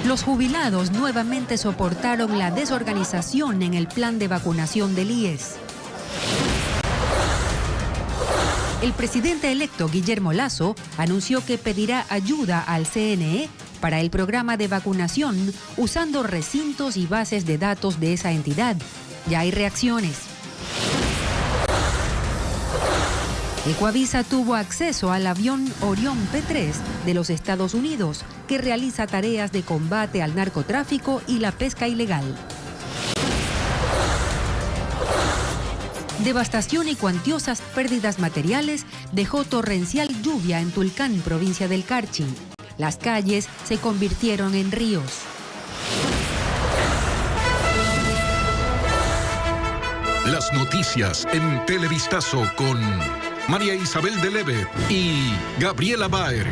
Los jubilados nuevamente soportaron la desorganización en el plan de vacunación del IES. El presidente electo Guillermo Lasso anunció que pedirá ayuda al CNE para el programa de vacunación usando recintos y bases de datos de esa entidad. Ya hay reacciones. Ecuavisa tuvo acceso al avión Orión P-3 de los Estados Unidos, que realiza tareas de combate al narcotráfico y la pesca ilegal. Devastación y cuantiosas pérdidas materiales dejó torrencial lluvia en Tulcán, provincia del Carchi. Las calles se convirtieron en ríos. Las noticias en Televistazo con María Isabel Deleve y Gabriela Baer.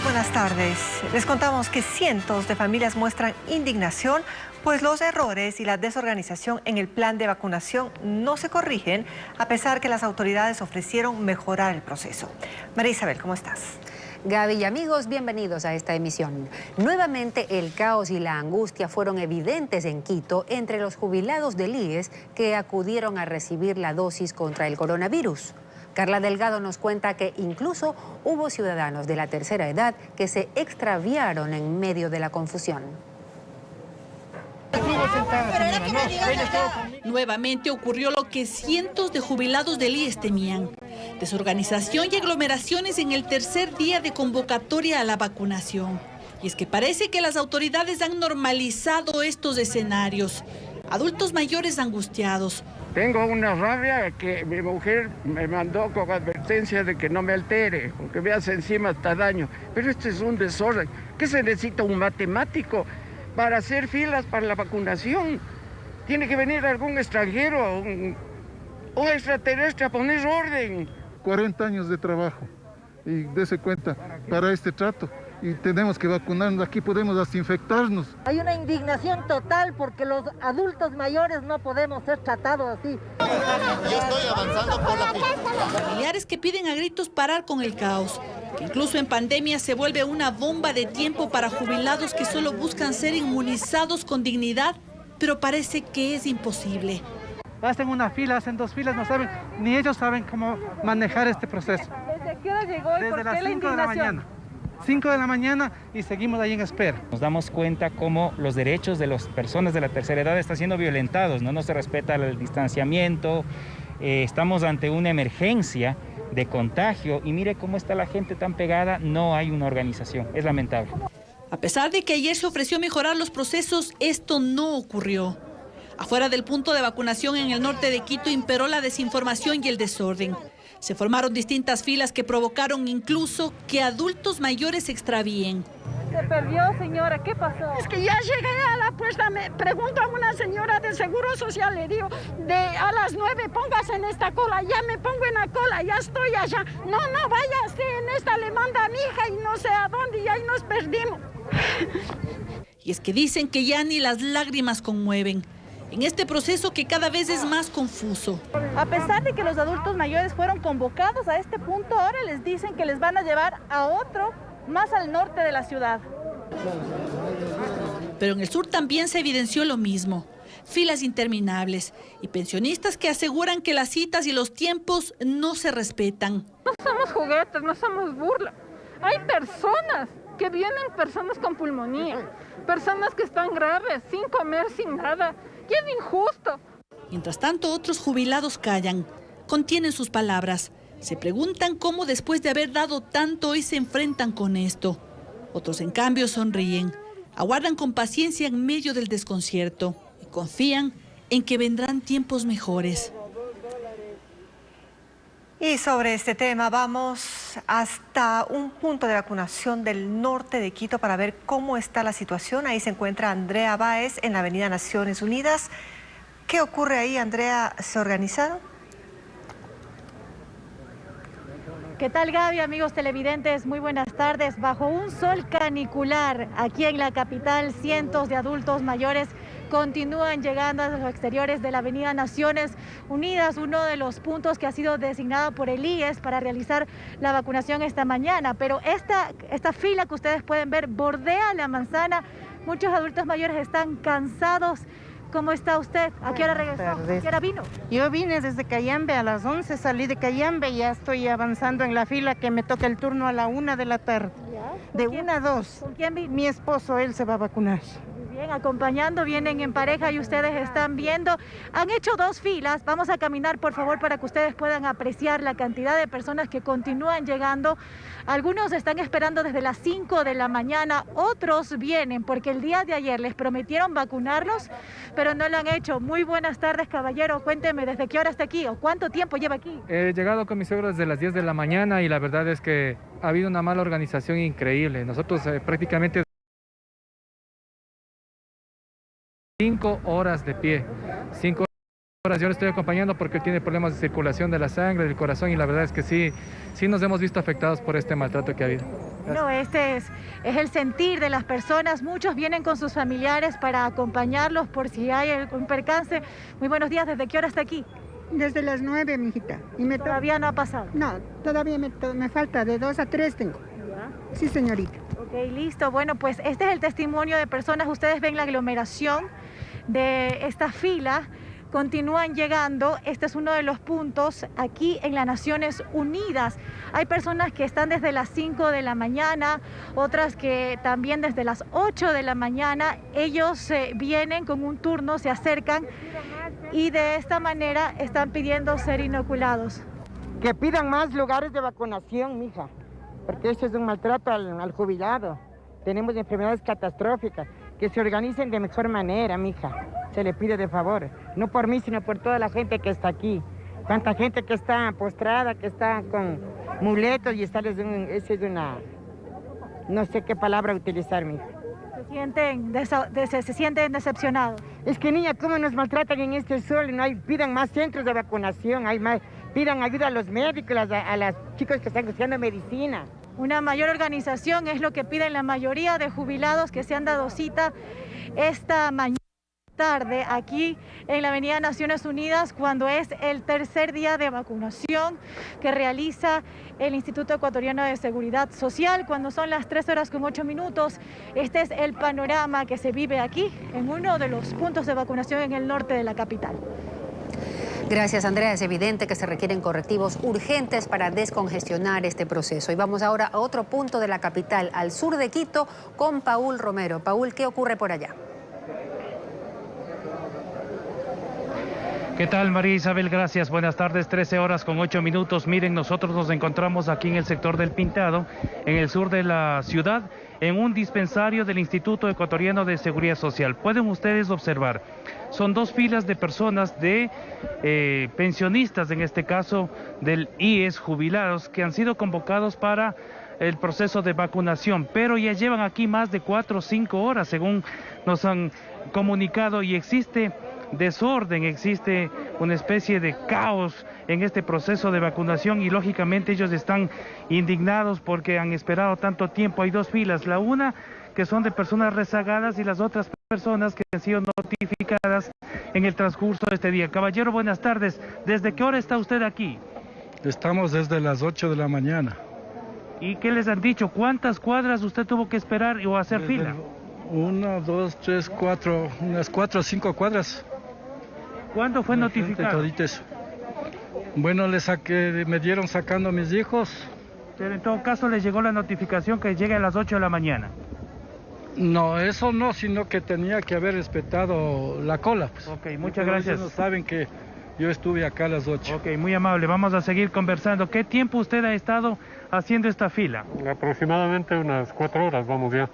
Buenas tardes. Les contamos que cientos de familias muestran indignación, pues los errores y la desorganización en el plan de vacunación no se corrigen, a pesar que las autoridades ofrecieron mejorar el proceso. María Isabel, ¿cómo estás? Gaby y amigos, bienvenidos a esta emisión. Nuevamente el caos y la angustia fueron evidentes en Quito entre los jubilados del IES que acudieron a recibir la dosis contra el coronavirus. Carla Delgado nos cuenta que incluso hubo ciudadanos de la tercera edad que se extraviaron en medio de la confusión. Nuevamente ocurrió lo que cientos de jubilados del IES temían: desorganización y aglomeraciones en el tercer día de convocatoria a la vacunación. Y es que parece que las autoridades han normalizado estos escenarios. Adultos mayores angustiados. Tengo una rabia que mi mujer me mandó con advertencia de que no me altere, porque me hace encima hasta daño. Pero este es un desorden. ¿Qué se necesita? Un matemático para hacer filas para la vacunación. Tiene que venir algún extranjero, un extraterrestre a poner orden. 40 años de trabajo y dése cuenta para este trato. Y tenemos que vacunarnos, aquí podemos hasta infectarnos. Hay una indignación total porque los adultos mayores no podemos ser tratados así. Yo estoy avanzando por la pista. Familiares que piden a gritos parar con el caos, que incluso en pandemia se vuelve una bomba de tiempo para jubilados que solo buscan ser inmunizados con dignidad, pero parece que es imposible. Hacen una fila, hacen dos filas, no saben, ni ellos saben cómo manejar este proceso. ¿Desde qué hora llegó y por qué la indignación? Desde las 5 de la mañana. 5 de la mañana y seguimos ahí en espera. Nos damos cuenta cómo los derechos de las personas de la tercera edad están siendo violentados, no se respeta el distanciamiento, estamos ante una emergencia de contagio y mire cómo está la gente tan pegada, no hay una organización, es lamentable. A pesar de que ayer se ofreció mejorar los procesos, esto no ocurrió. Afuera del punto de vacunación en el norte de Quito imperó la desinformación y el desorden. Se formaron distintas filas que provocaron incluso que adultos mayores se extravíen. Se perdió, señora, ¿qué pasó? Es que ya llegué a la puesta, me pregunto a una señora de Seguro Social, le digo, a las 9 póngase en esta cola, ya me pongo en la cola, ya estoy allá. No, váyase, en esta le manda a mi hija y no sé a dónde, y ahí nos perdimos. Y es que dicen que ya ni las lágrimas conmueven en este proceso que cada vez es más confuso. A pesar de que los adultos mayores fueron convocados a este punto, ahora les dicen que les van a llevar a otro más al norte de la ciudad. Pero en el sur también se evidenció lo mismo. Filas interminables y pensionistas que aseguran que las citas y los tiempos no se respetan. No somos juguetes, no somos burla. Hay personas que vienen, personas con pulmonía, personas que están graves, sin comer, sin nada. ¡Qué injusto! Mientras tanto, otros jubilados callan, contienen sus palabras. Se preguntan cómo después de haber dado tanto hoy se enfrentan con esto. Otros, en cambio, sonríen, aguardan con paciencia en medio del desconcierto y confían en que vendrán tiempos mejores. Y sobre este tema vamos hasta un punto de vacunación del norte de Quito para ver cómo está la situación. Ahí se encuentra Andrea Báez en la avenida Naciones Unidas. ¿Qué ocurre ahí, Andrea? ¿Se organizaron? ¿Qué tal, Gaby, amigos televidentes? Muy buenas tardes. Bajo un sol canicular, aquí en la capital, cientos de adultos mayores continúan llegando a los exteriores de la Avenida Naciones Unidas, uno de los puntos que ha sido designado por el IES para realizar la vacunación esta mañana. Pero esta fila que ustedes pueden ver bordea la manzana. Muchos adultos mayores están cansados. ¿Cómo está usted? ¿A qué hora regresó? ¿A qué hora vino? Yo vine desde Cayambe a las 11, salí de Cayambe y ya estoy avanzando en la fila que me toca el turno a la 1 de la tarde. De 1 a 2. ¿Con quién vino? Mi esposo, él se va a vacunar. Bien, acompañando, vienen en pareja y ustedes están viendo. Han hecho 2 filas. Vamos a caminar, por favor, para que ustedes puedan apreciar la cantidad de personas que continúan llegando. Algunos están esperando desde las 5 de la mañana, otros vienen porque el día de ayer les prometieron vacunarlos, pero no lo han hecho. Muy buenas tardes, caballero. Cuénteme, ¿desde qué hora está aquí o cuánto tiempo lleva aquí? He llegado con mi suegro desde las 10 de la mañana y la verdad es que ha habido una mala organización increíble. Nosotros prácticamente 5 horas de pie, 5 horas. Yo le estoy acompañando porque él tiene problemas de circulación de la sangre, del corazón y la verdad es que sí nos hemos visto afectados por este maltrato que ha habido. No, este es el sentir de las personas. Muchos vienen con sus familiares para acompañarlos por si hay algún percance. Muy buenos días, ¿desde qué hora está aquí? Desde las 9, mijita. ¿Todavía no ha pasado? No, todavía me falta, de 2 a 3 tengo. ¿Ya? Sí, señorita. Ok, listo. Bueno, pues este es el testimonio de personas. Ustedes ven la aglomeración de esta fila. Continúan llegando. Este es uno de los puntos aquí en las Naciones Unidas. Hay personas que están desde las 5 de la mañana, otras que también desde las 8 de la mañana. Ellos vienen con un turno, se acercan y de esta manera están pidiendo ser inoculados. Que pidan más lugares de vacunación, mija, porque eso es un maltrato al jubilado. Tenemos enfermedades catastróficas. Que se organicen de mejor manera, mija. Se le pide de favor. No por mí, sino por toda la gente que está aquí. Tanta gente que está postrada, que está con muletos y está esa es una... No sé qué palabra utilizar, mija. Se sienten decepcionados. Es que, niña, ¿cómo nos maltratan en este sol? No hay, pidan más centros de vacunación, pidan ayuda a los médicos, a los chicos que están estudiando medicina. Una mayor organización es lo que piden la mayoría de jubilados que se han dado cita esta mañana tarde aquí en la Avenida Naciones Unidas, cuando es el tercer día de vacunación que realiza el Instituto Ecuatoriano de Seguridad Social. Cuando son las 3:08, este es el panorama que se vive aquí en uno de los puntos de vacunación en el norte de la capital. Gracias, Andrea. Es evidente que se requieren correctivos urgentes para descongestionar este proceso. Y vamos ahora a otro punto de la capital, al sur de Quito, con Paul Romero. Paul, ¿qué ocurre por allá? ¿Qué tal, María Isabel? Gracias. Buenas tardes, 13:08. Miren, nosotros nos encontramos aquí en el sector del Pintado, en el sur de la ciudad, en un dispensario del Instituto Ecuatoriano de Seguridad Social. Pueden ustedes observar, son 2 filas de personas, de pensionistas, en este caso del IES, jubilados, que han sido convocados para el proceso de vacunación, pero ya llevan aquí más de 4 o 5 horas, según nos han comunicado, y existe desorden, existe una especie de caos en este proceso de vacunación y lógicamente ellos están indignados porque han esperado tanto tiempo. Hay 2 filas, la una que son de personas rezagadas y las otras personas que han sido notificadas en el transcurso de este día. Caballero, buenas tardes. ¿Desde qué hora está usted aquí? Estamos desde las 8 de la mañana. ¿Y qué les han dicho? ¿Cuántas cuadras usted tuvo que esperar o hacer fila? 1, 2, 3, 4, unas 4 o 5 cuadras. ¿Cuándo fue notificado? Bueno, me dieron sacando a mis hijos. Pero en todo caso les llegó la notificación que llegue a las 8 de la mañana. No, eso no, sino que tenía que haber respetado la cola. Pues. Ok, muchas gracias. Ellos no saben que yo estuve acá a las 8. Ok, muy amable, vamos a seguir conversando. ¿Qué tiempo usted ha estado haciendo esta fila? Aproximadamente unas 4 horas, vamos ya.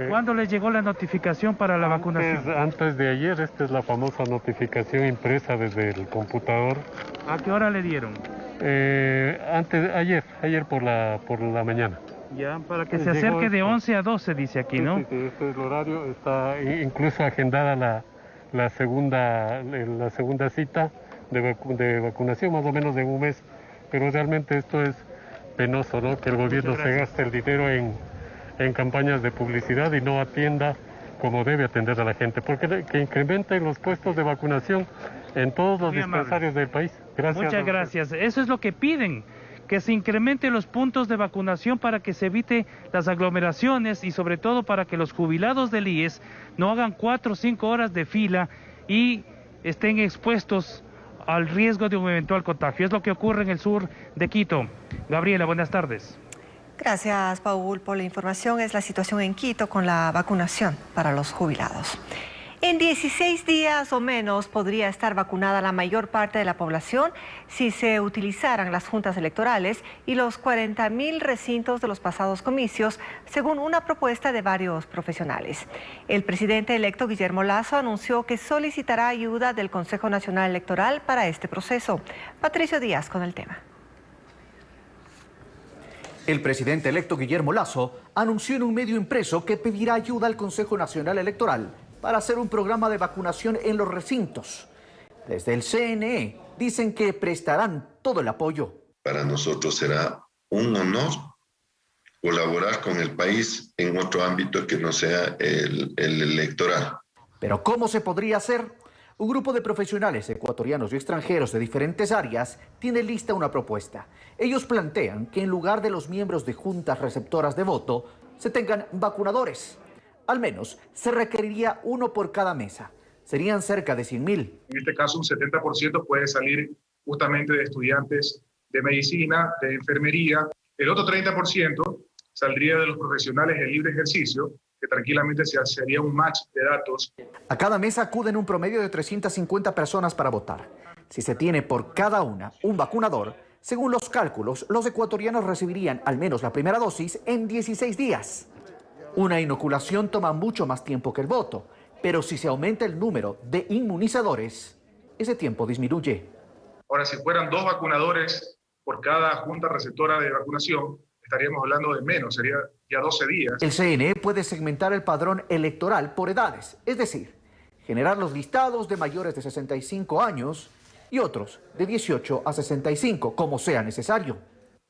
¿Cuándo les llegó la notificación para la vacunación? Antes de ayer. Esta es la famosa notificación impresa desde el computador. ¿A qué hora le dieron? Ayer por la mañana. Ya, para que se acerque de 11 a 12, dice aquí, ¿no? Sí, este es el horario. Está incluso agendada la segunda cita de vacunación, más o menos de un mes. Pero realmente esto es penoso, ¿no? Que el gobierno se gaste el dinero en campañas de publicidad y no atienda como debe atender a la gente, porque que incrementen los puestos de vacunación en todos los dispensarios del país. Gracias. Muchas gracias. Eso es lo que piden, que se incrementen los puntos de vacunación para que se evite las aglomeraciones y sobre todo para que los jubilados del IES no hagan 4 o 5 horas de fila y estén expuestos al riesgo de un eventual contagio. Es lo que ocurre en el sur de Quito. Gabriela, buenas tardes. Gracias, Paul, por la información. Es la situación en Quito con la vacunación para los jubilados. En 16 días o menos podría estar vacunada la mayor parte de la población si se utilizaran las juntas electorales y los 40.000 recintos de los pasados comicios, según una propuesta de varios profesionales. El presidente electo Guillermo Lasso anunció que solicitará ayuda del Consejo Nacional Electoral para este proceso. Patricio Díaz con el tema. El presidente electo Guillermo Lasso anunció en un medio impreso que pedirá ayuda al Consejo Nacional Electoral para hacer un programa de vacunación en los recintos. Desde el CNE dicen que prestarán todo el apoyo. Para nosotros será un honor colaborar con el país en otro ámbito que no sea el electoral. Pero ¿cómo se podría hacer? Un grupo de profesionales ecuatorianos y extranjeros de diferentes áreas tiene lista una propuesta. Ellos plantean que en lugar de los miembros de juntas receptoras de voto, se tengan vacunadores. Al menos se requeriría uno por cada mesa. Serían cerca de 100.000. En este caso, un 70% puede salir justamente de estudiantes de medicina, de enfermería. El otro 30% saldría de los profesionales de libre ejercicio, que tranquilamente se haría un match de datos. A cada mesa acuden un promedio de 350 personas para votar. Si se tiene por cada una un vacunador, según los cálculos, los ecuatorianos recibirían al menos la primera dosis en 16 días. Una inoculación toma mucho más tiempo que el voto, pero si se aumenta el número de inmunizadores, ese tiempo disminuye. Ahora, si fueran 2 vacunadores por cada junta receptora de vacunación, estaríamos hablando de menos, sería ya 12 días. El CNE puede segmentar el padrón electoral por edades, es decir, generar los listados de mayores de 65 años y otros de 18 a 65, como sea necesario.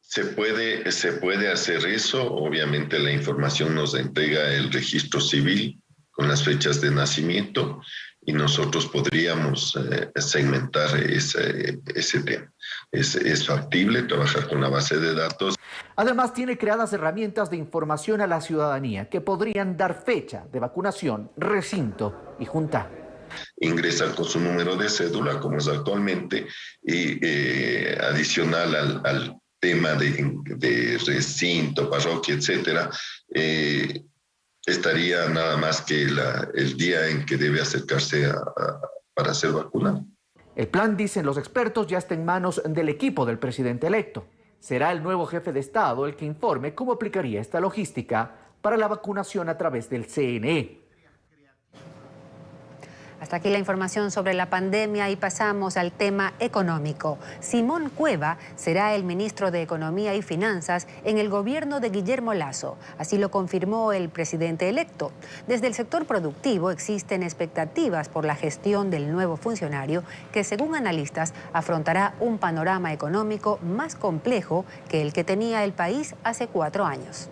Se puede hacer eso, obviamente la información nos entrega el registro civil con las fechas de nacimiento y nosotros podríamos segmentar ese tema. Es factible trabajar con la base de datos. Además, tiene creadas herramientas de información a la ciudadanía que podrían dar fecha de vacunación, recinto y junta. Ingresar con su número de cédula, como es actualmente, y adicional al tema de recinto, parroquia, etcétera, estaría nada más que el día en que debe acercarse para ser vacunado. El plan, dicen los expertos, ya está en manos del equipo del presidente electo. Será el nuevo jefe de Estado el que informe cómo aplicaría esta logística para la vacunación a través del CNE. Hasta aquí la información sobre la pandemia y pasamos al tema económico. Simón Cueva será el ministro de Economía y Finanzas en el gobierno de Guillermo Lasso. Así lo confirmó el presidente electo. Desde el sector productivo existen expectativas por la gestión del nuevo funcionario que, según analistas, afrontará un panorama económico más complejo que el que tenía el país hace 4 años.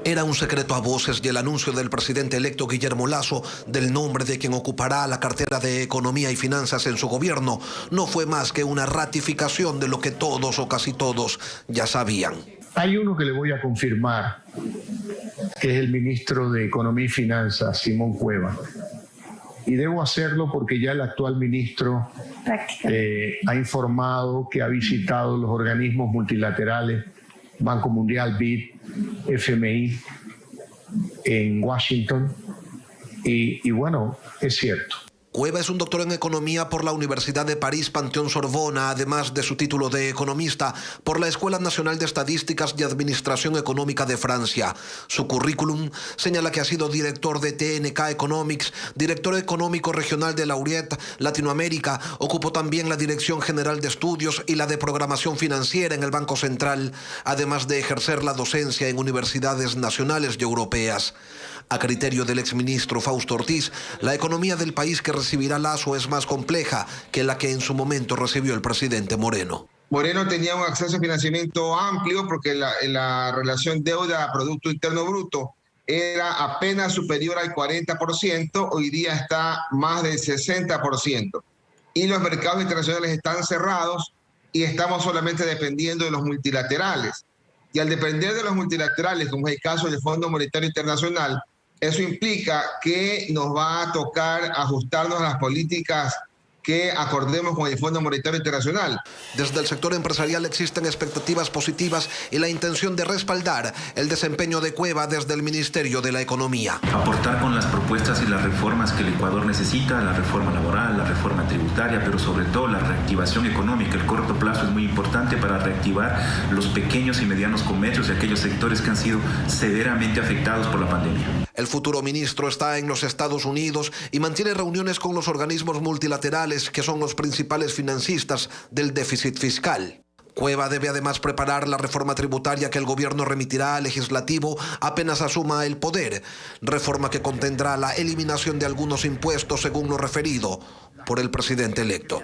Era un secreto a voces y el anuncio del presidente electo Guillermo Lasso del nombre de quien ocupará la cartera de Economía y Finanzas en su gobierno no fue más que una ratificación de lo que todos o casi todos ya sabían. Hay uno que le voy a confirmar, que es el ministro de Economía y Finanzas, Simón Cueva. Y debo hacerlo porque ya el actual ministro ha informado que ha visitado los organismos multilaterales, Banco Mundial, BID, FMI, en Washington, y bueno, es cierto. Cueva es un doctor en economía por la Universidad de París Panteón Sorbona, además de su título de economista por la Escuela Nacional de Estadísticas y Administración Económica de Francia. Su currículum señala que ha sido director de TNK Economics, director económico regional de Laureate Latinoamérica, ocupó también la Dirección General de Estudios y la de Programación Financiera en el Banco Central, además de ejercer la docencia en universidades nacionales y europeas. A criterio del exministro Fausto Ortiz, la economía del país que recibirá Lasso es más compleja que la que en su momento recibió el presidente Moreno. Moreno tenía un acceso a financiamiento amplio porque la relación deuda-Producto Interno Bruto era apenas superior al 40%, hoy día está más del 60%. Y los mercados internacionales están cerrados y estamos solamente dependiendo de los multilaterales. Y al depender de los multilaterales, como es el caso del Fondo Monetario Internacional, eso implica que nos va a tocar ajustarnos a las políticas que acordemos con el Fondo Monetario Internacional. Desde el sector empresarial existen expectativas positivas y la intención de respaldar el desempeño de Cueva desde el Ministerio de la Economía. Aportar con las propuestas y las reformas que el Ecuador necesita, la reforma laboral, la reforma tributaria, pero sobre todo la reactivación económica. El corto plazo es muy importante para reactivar los pequeños y medianos comercios y aquellos sectores que han sido severamente afectados por la pandemia. El futuro ministro está en los Estados Unidos y mantiene reuniones con los organismos multilaterales que son los principales financistas del déficit fiscal. Cueva debe además preparar la reforma tributaria que el gobierno remitirá al legislativo apenas asuma el poder, reforma que contendrá la eliminación de algunos impuestos según lo referido por el presidente electo.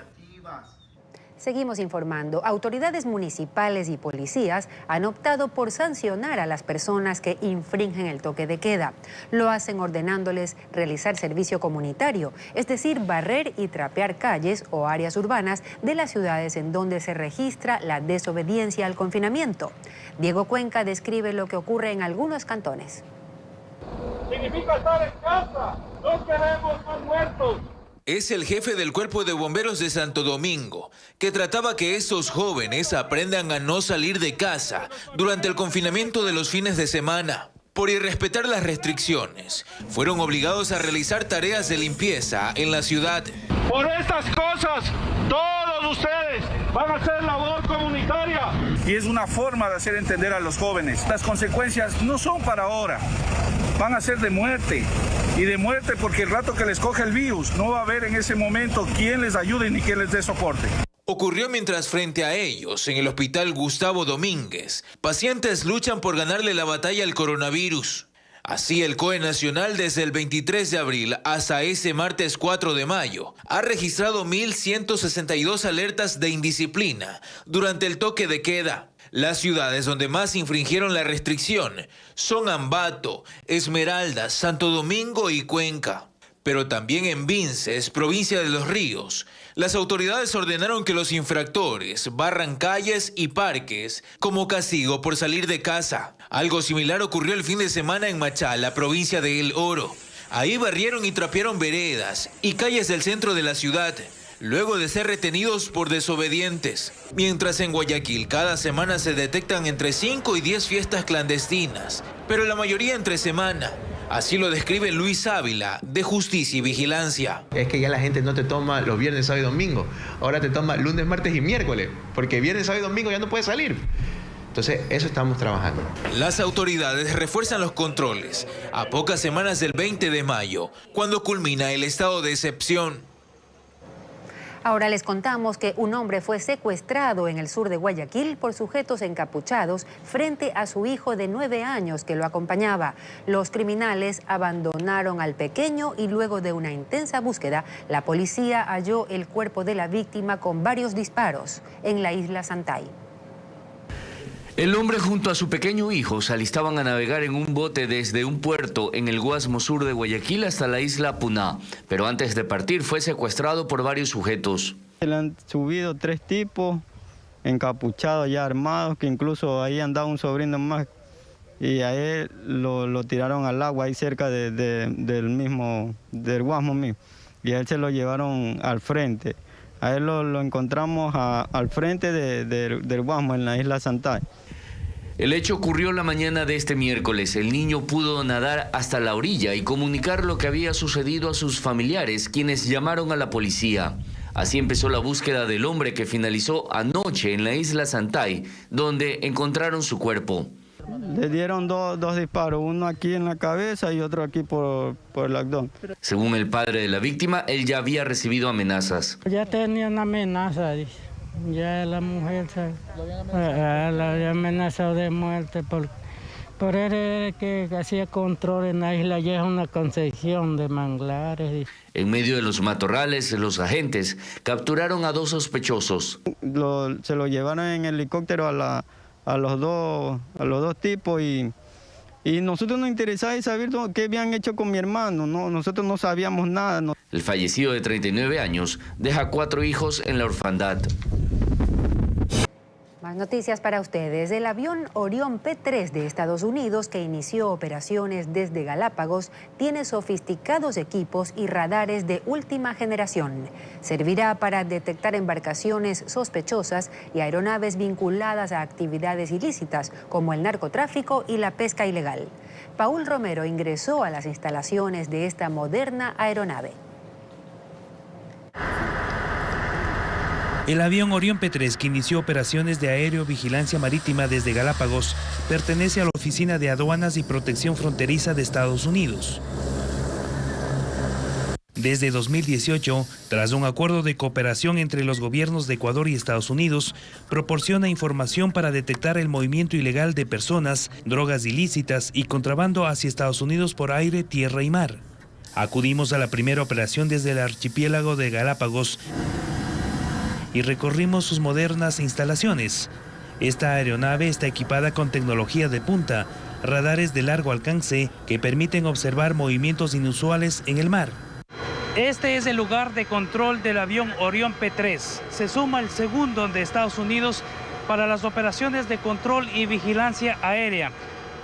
Seguimos informando. Autoridades municipales y policías han optado por sancionar a las personas que infringen el toque de queda. Lo hacen ordenándoles realizar servicio comunitario, es decir, barrer y trapear calles o áreas urbanas de las ciudades en donde se registra la desobediencia al confinamiento. Diego Cuenca describe lo que ocurre en algunos cantones. Significa estar en casa, no queremos más muertos. Es el jefe del Cuerpo de Bomberos de Santo Domingo, que trataba que estos jóvenes aprendan a no salir de casa durante el confinamiento de los fines de semana. Por irrespetar las restricciones, fueron obligados a realizar tareas de limpieza en la ciudad. Por estas cosas, todos ustedes van a hacer labor comunitaria. Y es una forma de hacer entender a los jóvenes. Las consecuencias no son para ahora, van a ser de muerte. Y de muerte porque el rato que les coge el virus, no va a haber en ese momento quien les ayude ni quien les dé soporte. Ocurrió mientras frente a ellos, en el hospital Gustavo Domínguez, pacientes luchan por ganarle la batalla al coronavirus. Así, el COE Nacional desde el 23 de abril hasta ese martes 4 de mayo ha registrado 1.162 alertas de indisciplina durante el toque de queda. Las ciudades donde más infringieron la restricción son Ambato, Esmeraldas, Santo Domingo y Cuenca. Pero también en Vinces, provincia de Los Ríos, las autoridades ordenaron que los infractores barran calles y parques como castigo por salir de casa. Algo similar ocurrió el fin de semana en Machala, provincia de El Oro. Ahí barrieron y trapearon veredas y calles del centro de la ciudad, luego de ser retenidos por desobedientes. Mientras en Guayaquil cada semana se detectan entre 5 y 10 fiestas clandestinas, pero la mayoría entre semana. Así lo describe Luis Ávila, de Justicia y Vigilancia. Es que ya la gente no te toma los viernes, sábado y domingo. Ahora te toma lunes, martes y miércoles, porque viernes, sábado y domingo ya no puedes salir. Entonces, eso estamos trabajando. Las autoridades refuerzan los controles a pocas semanas del 20 de mayo, cuando culmina el estado de excepción. Ahora les contamos que un hombre fue secuestrado en el sur de Guayaquil por sujetos encapuchados frente a su hijo de 9 años que lo acompañaba. Los criminales abandonaron al pequeño y luego de una intensa búsqueda, la policía halló el cuerpo de la víctima con varios disparos en la isla Santay. El hombre junto a su pequeño hijo se alistaban a navegar en un bote desde un puerto en el Guasmo Sur de Guayaquil hasta la isla Puná, pero antes de partir fue secuestrado por varios sujetos. Le han subido 3 tipos encapuchados ya armados, que incluso ahí andaba un sobrino más y a él lo tiraron al agua ahí cerca del Guasmo mismo, y a él se lo llevaron al frente. A él lo encontramos al frente del Guasmo en la isla Santay. El hecho ocurrió la mañana de este miércoles. El niño pudo nadar hasta la orilla y comunicar lo que había sucedido a sus familiares, quienes llamaron a la policía. Así empezó la búsqueda del hombre, que finalizó anoche en la isla Santay, donde encontraron su cuerpo. Le dieron dos disparos, uno aquí en la cabeza y otro aquí por el abdomen. Según el padre de la víctima, él ya había recibido amenazas. Ya tenía una amenaza, dice. Ya la mujer la había amenazado de muerte por él que hacía control en la isla. Ya es una concesión de manglares. Dice. En medio de los matorrales, los agentes capturaron a 2 sospechosos. Se lo llevaron en helicóptero a los dos tipos y Y nosotros nos interesaba saber qué habían hecho con mi hermano, ¿no? Nosotros no sabíamos nada. ¿no? El fallecido de 39 años deja 4 hijos en la orfandad. Más noticias para ustedes. El avión Orión P-3 de Estados Unidos, que inició operaciones desde Galápagos, tiene sofisticados equipos y radares de última generación. Servirá para detectar embarcaciones sospechosas y aeronaves vinculadas a actividades ilícitas, como el narcotráfico y la pesca ilegal. Paul Romero ingresó a las instalaciones de esta moderna aeronave. El avión Orión P-3, que inició operaciones de aerovigilancia marítima desde Galápagos, pertenece a la Oficina de Aduanas y Protección Fronteriza de Estados Unidos. Desde 2018, tras un acuerdo de cooperación entre los gobiernos de Ecuador y Estados Unidos, proporciona información para detectar el movimiento ilegal de personas, drogas ilícitas y contrabando hacia Estados Unidos por aire, tierra y mar. Acudimos a la primera operación desde el archipiélago de Galápagos y recorrimos sus modernas instalaciones. Esta aeronave está equipada con tecnología de punta, radares de largo alcance que permiten observar movimientos inusuales en el mar. Este es el lugar de control del avión Orión P-3. Se suma el segundo de Estados Unidos para las operaciones de control y vigilancia aérea.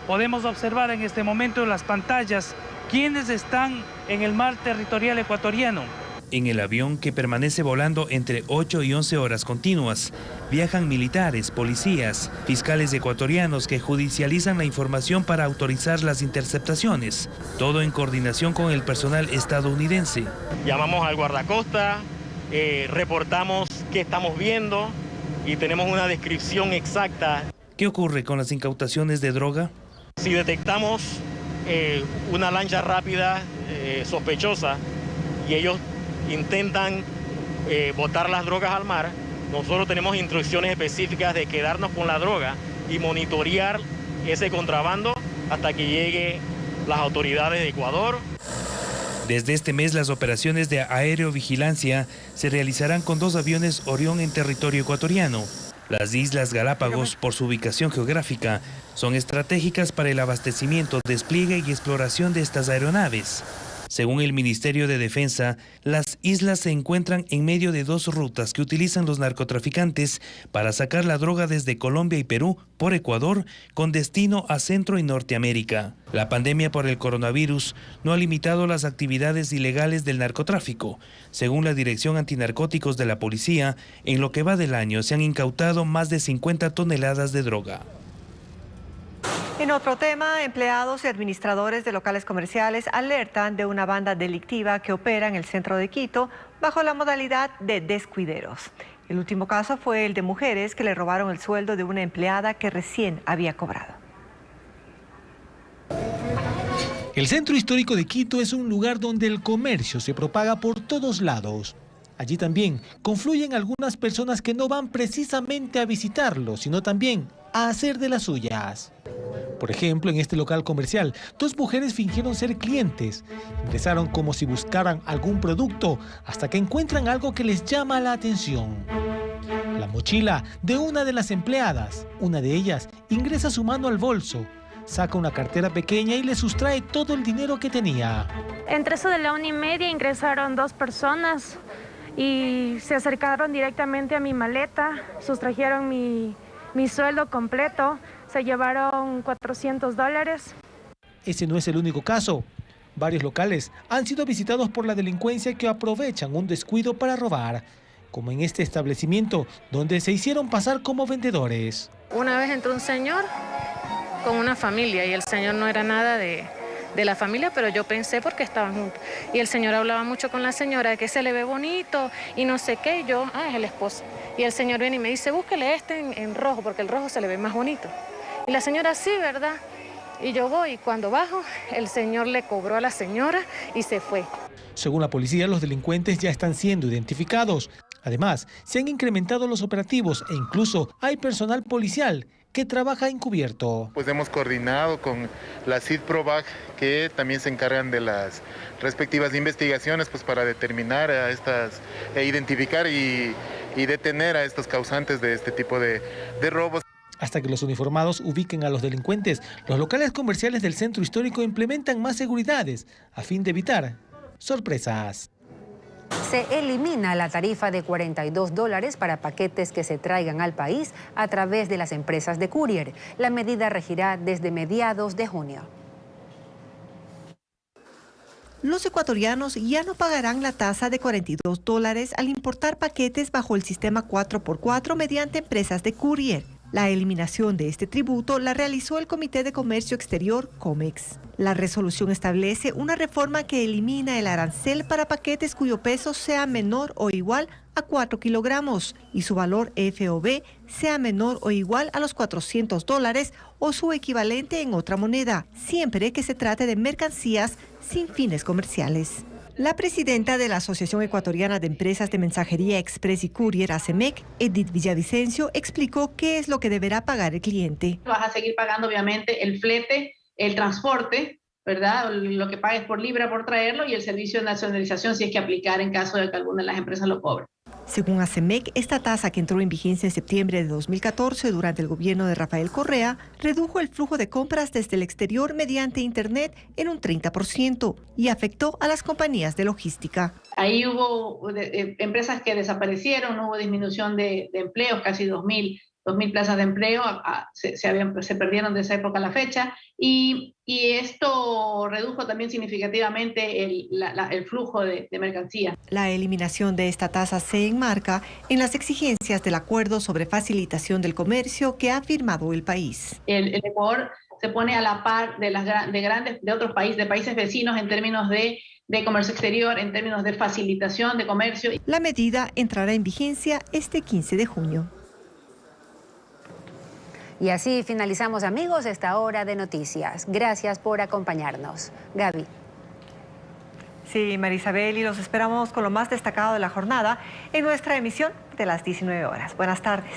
Podemos observar en este momento en las pantallas quiénes están en el mar territorial ecuatoriano. En el avión, que permanece volando entre 8 y 11 horas continuas, viajan militares, policías, fiscales ecuatorianos que judicializan la información para autorizar las interceptaciones, todo en coordinación con el personal estadounidense. Llamamos al guardacosta, reportamos qué estamos viendo y tenemos una descripción exacta. ¿Qué ocurre con las incautaciones de droga? Si detectamos una lancha rápida sospechosa y ellos intentan botar las drogas al mar, nosotros tenemos instrucciones específicas de quedarnos con la droga y monitorear ese contrabando hasta que llegue las autoridades de Ecuador. Desde este mes, las operaciones de aerovigilancia se realizarán con 2 aviones Orión en territorio ecuatoriano. Las Islas Galápagos, por su ubicación geográfica, son estratégicas para el abastecimiento, despliegue y exploración de estas aeronaves. Según el Ministerio de Defensa, las islas se encuentran en medio de 2 rutas que utilizan los narcotraficantes para sacar la droga desde Colombia y Perú por Ecuador con destino a Centro y Norteamérica. La pandemia por el coronavirus no ha limitado las actividades ilegales del narcotráfico. Según la Dirección Antinarcóticos de la Policía, en lo que va del año se han incautado más de 50 toneladas de droga. En otro tema, empleados y administradores de locales comerciales alertan de una banda delictiva que opera en el centro de Quito bajo la modalidad de descuideros. El último caso fue el de mujeres que le robaron el sueldo de una empleada que recién había cobrado. El centro histórico de Quito es un lugar donde el comercio se propaga por todos lados. Allí también confluyen algunas personas que no van precisamente a visitarlo, sino también a hacer de las suyas. Por ejemplo, en este local comercial, 2 mujeres fingieron ser clientes. Ingresaron como si buscaran algún producto hasta que encuentran algo que les llama la atención. La mochila de una de las empleadas. Una de ellas ingresa su mano al bolso, saca una cartera pequeña y le sustrae todo el dinero que tenía. Entre eso de la 1:30 ingresaron 2 personas y se acercaron directamente a mi maleta, sustrajeron mi sueldo completo, se llevaron $400. Ese no es el único caso. Varios locales han sido visitados por la delincuencia que aprovechan un descuido para robar, como en este establecimiento donde se hicieron pasar como vendedores. Una vez entró un señor con una familia y el señor no era nada de la familia, pero yo pensé porque estaban juntos. Y el señor hablaba mucho con la señora de que se le ve bonito y no sé qué. Y yo, es el esposo. Y el señor viene y me dice, búsquele este en rojo porque el rojo se le ve más bonito. Y la señora, sí, ¿verdad? Y yo voy y cuando bajo, el señor le cobró a la señora y se fue. Según la policía, los delincuentes ya están siendo identificados. Además, se han incrementado los operativos e incluso hay personal policial que trabaja encubierto. Pues hemos coordinado con la CIDPROVAC, que también se encargan de las respectivas investigaciones, pues para determinar a estas, identificar y detener a estos causantes de este tipo de robos. Hasta que los uniformados ubiquen a los delincuentes, los locales comerciales del centro histórico implementan más seguridades a fin de evitar sorpresas. Se elimina la tarifa de $42 para paquetes que se traigan al país a través de las empresas de courier. La medida regirá desde mediados de junio. Los ecuatorianos ya no pagarán la tasa de $42 al importar paquetes bajo el sistema 4x4 mediante empresas de courier. La eliminación de este tributo la realizó el Comité de Comercio Exterior, COMEX. La resolución establece una reforma que elimina el arancel para paquetes cuyo peso sea menor o igual a 4 kilogramos y su valor FOB sea menor o igual a los $400 o su equivalente en otra moneda, siempre que se trate de mercancías sin fines comerciales. La presidenta de la Asociación Ecuatoriana de Empresas de Mensajería Express y Courier, ACEMEC, Edith Villavicencio, explicó qué es lo que deberá pagar el cliente. Vas a seguir pagando obviamente el flete, el transporte, ¿verdad? Lo que pagues por libra por traerlo y el servicio de nacionalización si es que aplicar en caso de que alguna de las empresas lo cobre. Según ACEMEC, esta tasa que entró en vigencia en septiembre de 2014 durante el gobierno de Rafael Correa, redujo el flujo de compras desde el exterior mediante Internet en un 30% y afectó a las compañías de logística. Ahí hubo empresas que desaparecieron, hubo disminución de empleos, casi 2.000 plazas de empleo se perdieron de esa época a la fecha y esto redujo también significativamente el flujo de mercancías. La eliminación de esta tasa se enmarca en las exigencias del acuerdo sobre facilitación del comercio que ha firmado el país. El Ecuador se pone a la par de otros países, de países vecinos en términos de comercio exterior, en términos de facilitación de comercio. La medida entrará en vigencia este 15 de junio. Y así finalizamos, amigos, esta hora de noticias. Gracias por acompañarnos. Gaby. Sí, Marisabel, y los esperamos con lo más destacado de la jornada en nuestra emisión de las 19 horas. Buenas tardes.